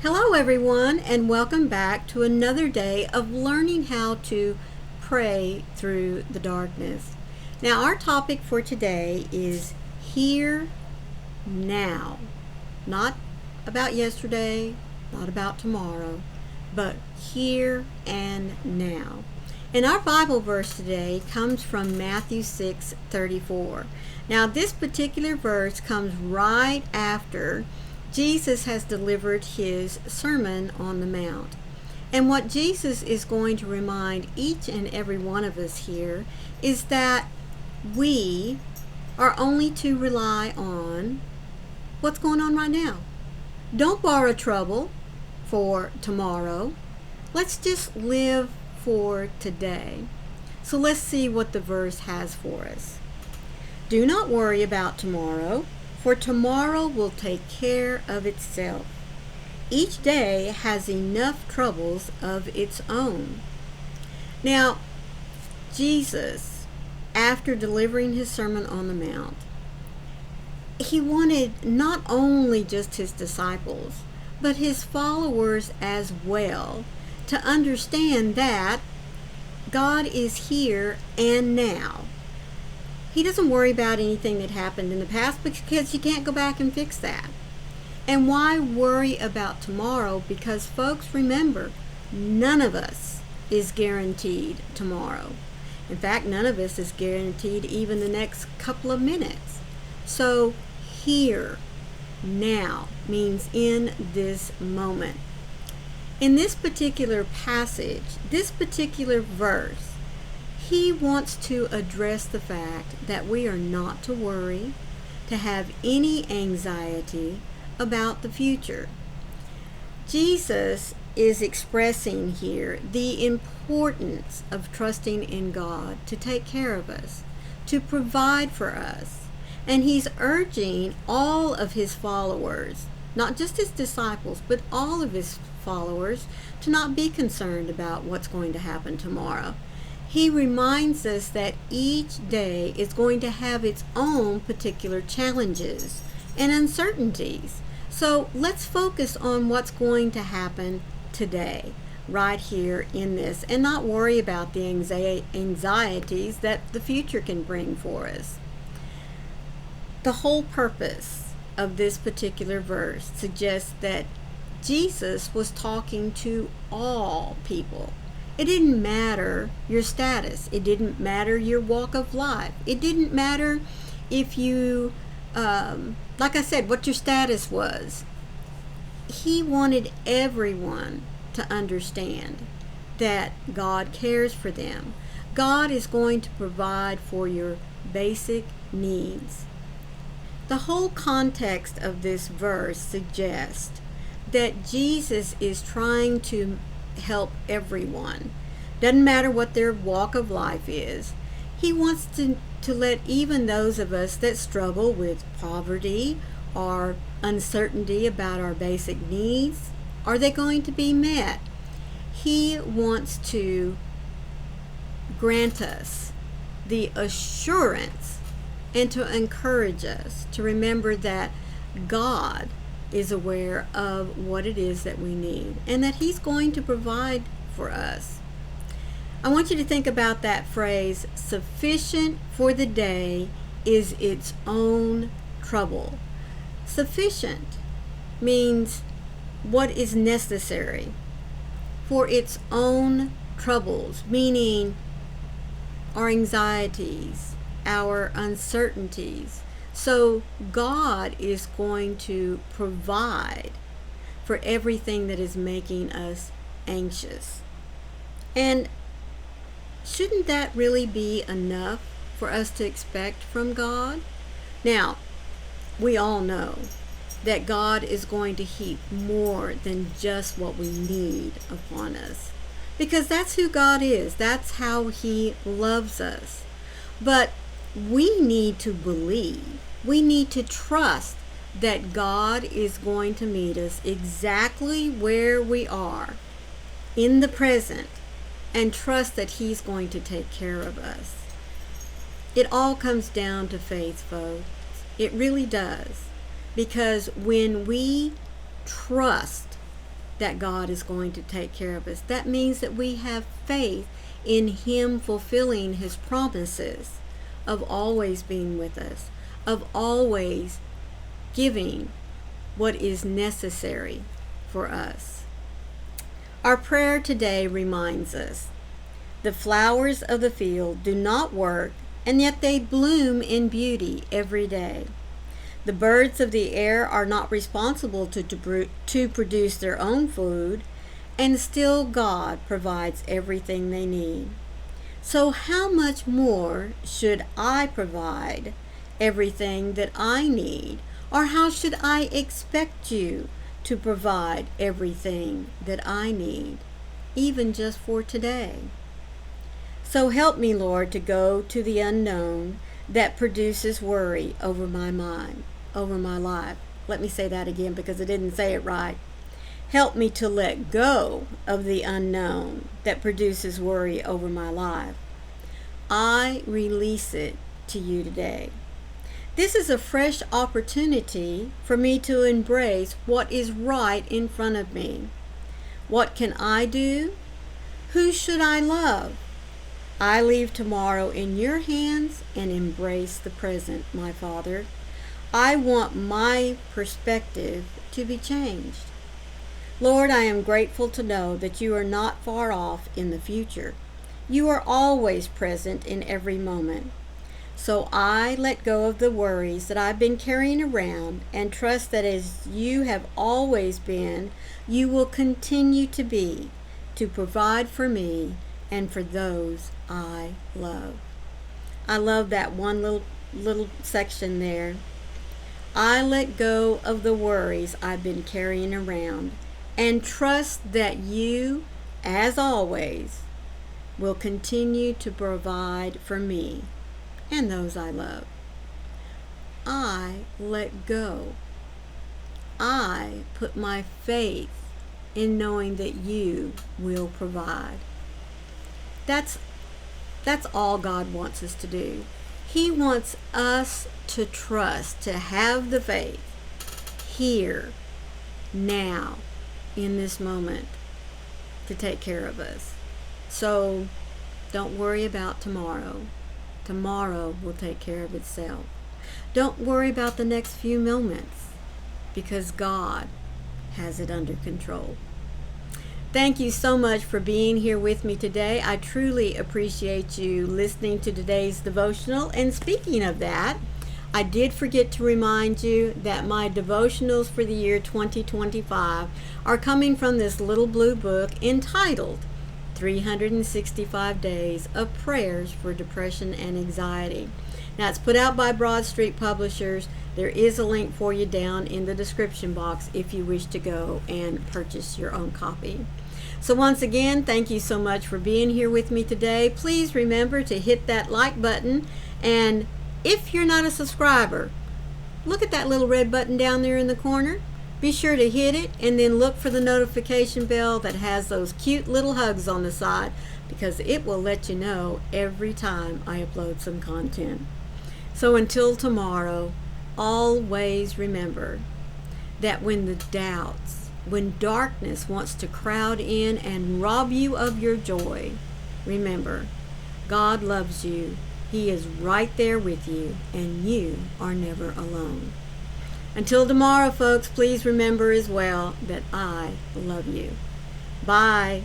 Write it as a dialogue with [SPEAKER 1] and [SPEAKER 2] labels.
[SPEAKER 1] Hello, everyone, and welcome back to another day of learning how to pray through the darkness. Now, our topic for today is here now. Not about yesterday, not about tomorrow, but here and now. And our Bible verse today comes from Matthew 6:34. Now, this particular verse comes right after Jesus has delivered his Sermon on the Mount. And what Jesus is going to remind each and every one of us here is that we are only to rely on what's going on right now. Don't borrow trouble for tomorrow. Let's just live for today. So let's see what the verse has for us. Do not worry about tomorrow, for tomorrow will take care of itself. Each day has enough troubles of its own. Now, Jesus, after delivering his Sermon on the Mount, he wanted not only just his disciples, but his followers as well to understand that God is here and now. He doesn't worry about anything that happened in the past because you can't go back and fix that. And why worry about tomorrow? Because folks, remember, none of us is guaranteed tomorrow. In fact, none of us is guaranteed even the next couple of minutes. So here, now, means in this moment. In this particular passage, this particular verse, he wants to address the fact that we are not to worry, to have any anxiety about the future. Jesus is expressing here the importance of trusting in God to take care of us, to provide for us. And he's urging all of his followers, not just his disciples, but all of his followers, to not be concerned about what's going to happen tomorrow. He reminds us that each day is going to have its own particular challenges and uncertainties. So let's focus on what's going to happen today, right here in this, and not worry about the anxieties that the future can bring for us. The whole purpose of this particular verse suggests that Jesus was talking to all people. It didn't matter your status. It didn't matter your walk of life. It didn't matter if you, like I said, what your status was. He wanted everyone to understand that God cares for them. God is going to provide for your basic needs. The whole context of this verse suggests that Jesus is trying to help everyone. Doesn't matter what their walk of life is. He wants to let even those of us that struggle with poverty or uncertainty about our basic needs, are they going to be met? He wants to grant us the assurance and to encourage us to remember that God is aware of what it is that we need and that he's going to provide for us. I want you to think about that phrase, sufficient for the day is its own trouble. Sufficient means what is necessary for its own troubles, meaning our anxieties, our uncertainties. So God is going to provide for everything that is making us anxious. And shouldn't that really be enough for us to expect from God? Now, we all know that God is going to heap more than just what we need upon us, because that's who God is. That's how he loves us. But we need to believe, we need to trust that God is going to meet us exactly where we are in the present, and trust that he's going to take care of us. It all comes down to faith, folks. It really does. Because when we trust that God is going to take care of us. That means that we have faith in Him fulfilling His promises of always being with us, of always giving what is necessary for us. Our prayer today reminds us, the flowers of the field do not work, and yet they bloom in beauty every day. The birds of the air are not responsible to produce their own food, and still God provides everything they need. So how much more should I provide everything that I need? Or how should I expect you to provide everything that I need, even just for today? So help me, Lord, to go to the unknown that produces worry over my mind, over my life. Let me say that again because I didn't say it right. Help me to let go of the unknown that produces worry over my life. I release it to you today. This is a fresh opportunity for me to embrace what is right in front of me. What can I do? Who should I love? I leave tomorrow in your hands and embrace the present, my Father. I want my perspective to be changed. Lord, I am grateful to know that you are not far off in the future. You are always present in every moment. So I let go of the worries that I've been carrying around and trust that as you have always been, you will continue to be, to provide for me and for those I love. I love that one little section there. I let go of the worries I've been carrying around and trust that you, as always, will continue to provide for me and those I love. I let go. I put my faith in knowing that you will provide. That's all God wants us to do. He wants us to trust, to have the faith here, now, in this moment, to take care of us. So don't worry about tomorrow. Tomorrow will take care of itself. Don't worry about the next few moments because God has it under control. Thank you so much for being here with me today. I truly appreciate you listening to today's devotional. And speaking of that, I did forget to remind you that my devotionals for the year 2025 are coming from this little blue book entitled 365 Days of Prayers for Depression and Anxiety. Now, it's put out by Broad Street Publishers. There is a link for you down in the description box if you wish to go and purchase your own copy. So once again, thank you so much for being here with me today. Please remember to hit that like button. And if you're not a subscriber, look at that little red button down there in the corner. Be sure to hit it and then look for the notification bell that has those cute little hugs on the side because it will let you know every time I upload some content. So until tomorrow, always remember that when the doubts, when darkness wants to crowd in and rob you of your joy, remember, God loves you. He is right there with you, and you are never alone. Until tomorrow, folks, please remember as well that I love you. Bye.